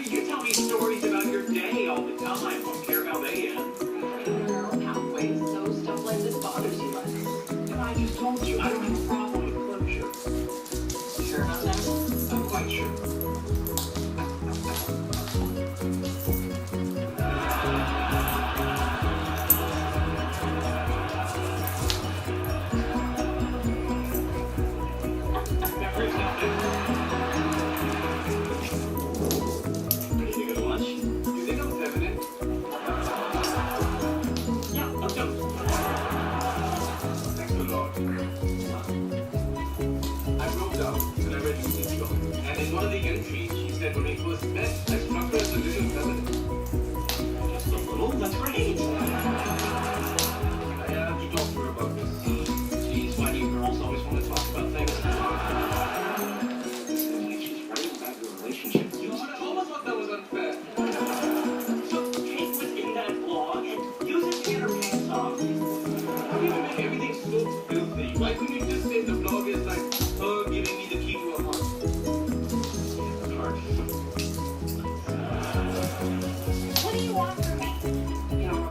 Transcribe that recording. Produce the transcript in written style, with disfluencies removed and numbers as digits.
You tell me stories about your day all the time. I don't care how they end. Halfway, so stuff like this bothers you less. And I just told you, I don't have a problem with closure. Sure about that? I'm quite sure. Ready to go to lunch? You think I'm feminine? Yeah, let's go. Thanks a lot. I wrote down and I read your book. And in one of the entries, she said when we first met, I struck her as a little feminine. Just a little? That's great. I have to talk to her about this. Geez, why do you girls always want to talk about things? She's writing about your relationship. You know, I almost thought that was unfair. So take what's in that blog and use it to get her pants off. How do you make everything so filthy? Why couldn't you just say the blog is like her giving me the key to a heart? Yeah, the heart.